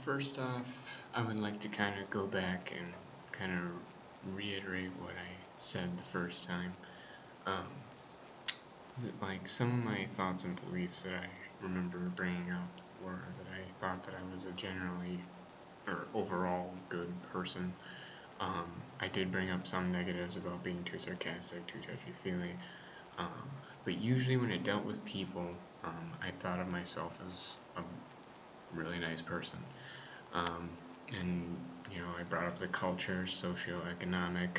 First off, I would like to kind of go back and kind of reiterate what I said the first time. Um, like some of my thoughts and beliefs that I remember bringing up were that I thought that I was a generally or overall good person. I did bring up some negatives about being too sarcastic, too touchy-feely, um, but usually when it dealt with people, I thought of myself as a really nice person. Um, and I brought up the culture, socioeconomic,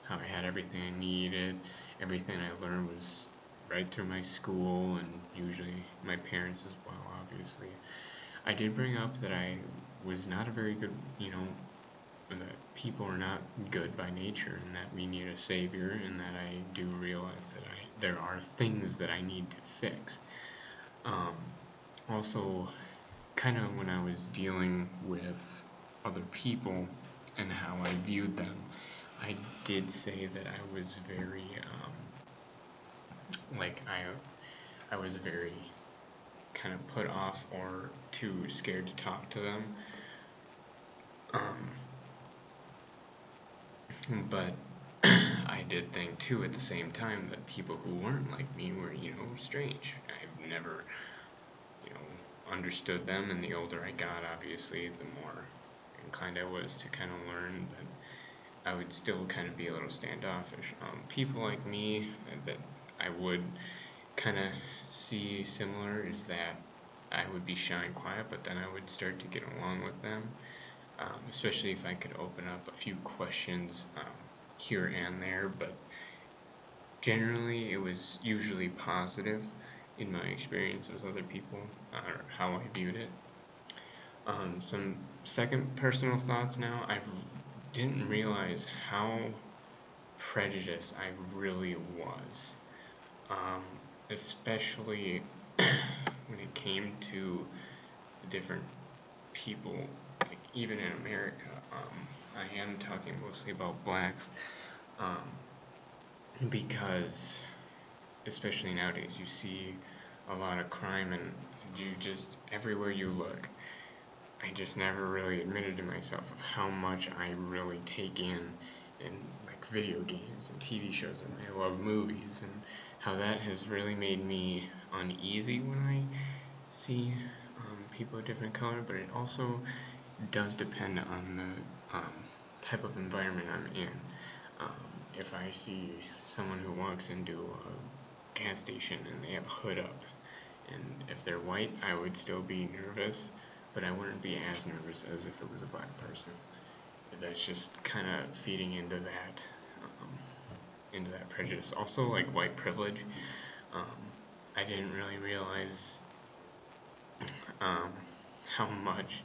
how I had everything I needed. Everything I learned was right through my school and usually my parents as well, obviously. I did bring up that I was not a very good, that people are not good by nature and that we need a savior, and that I do realize that there are things that I need to fix. Um, Also, kind of when I was dealing with other people and how I viewed them, I did say that I was very, like I was very kind of put off or too scared to talk to them. Um, but I did think too at the same time that people who weren't like me were, strange. I've never, understood them, and the older I got, obviously, the more inclined I was to kind of learn, but I would still kind of be a little standoffish. People like me that I would kind of see similar is that I would be shy and quiet, but then I would start to get along with them, especially if I could open up a few questions here and there, but generally it was usually positive in my experience with other people, or how I viewed it. Some second personal thoughts now. I didn't realize how prejudiced I really was, um, especially when it came to the different people, like even in America. I am talking mostly about blacks, um, because especially nowadays you see a lot of crime, and you just everywhere you look. I just never really admitted to myself of how much I really take in like video games and TV shows, and I love movies, and how that has really made me uneasy when I see people of different color. But it also does depend on the type of environment I'm in. Um, if I see someone who walks into a gas station and they have a hood up, and if they're white, I would still be nervous, but I wouldn't be as nervous as if it was a black person. That's just kind of feeding um, into that prejudice. Also, like white privilege, um, I didn't really realize um, how much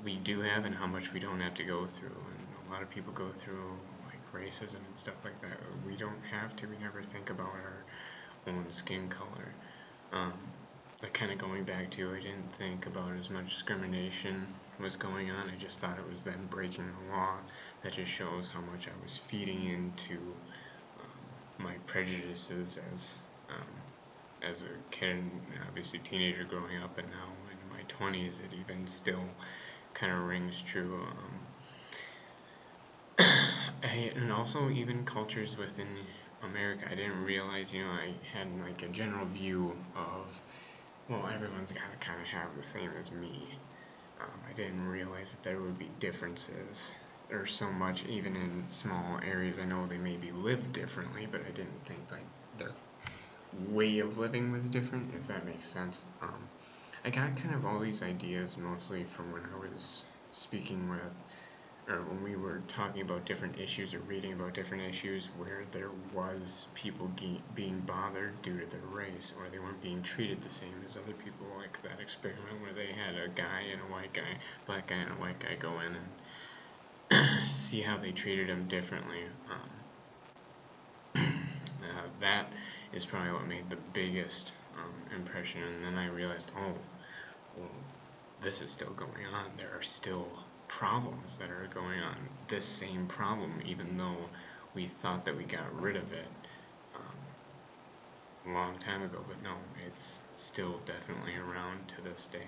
we do have and how much we don't have to go through. And a lot of people go through like racism and stuff like that. We don't have to. We never think about our own skin color. Um, like kind of going back to, I didn't think about as much discrimination was going on. I just thought it was them breaking the law. That just shows how much I was feeding into my prejudices as a kid, and obviously teenager growing up, and now in my 20s, it even still kind of rings true. And also even cultures within America, I didn't realize, I had like a general view of, well, everyone's got to kind of have the same as me. I didn't realize that there would be differences. There's so much, even in small areas. I know they maybe live differently, but I didn't think like their way of living was different, if that makes sense. I got kind of all these ideas mostly from when I was speaking with, or when we were talking about different issues or reading about different issues where there was people being bothered due to their race, or they weren't being treated the same as other people, like that experiment where they had a guy and a white guy, black guy and a white guy go in and see how they treated him differently. That is probably what made the biggest impression, and then I realized, oh, well, this is still going on. There are still problems that are going on. This same problem, even though we thought that we got rid of it a long time ago, but no, it's still definitely around to this day.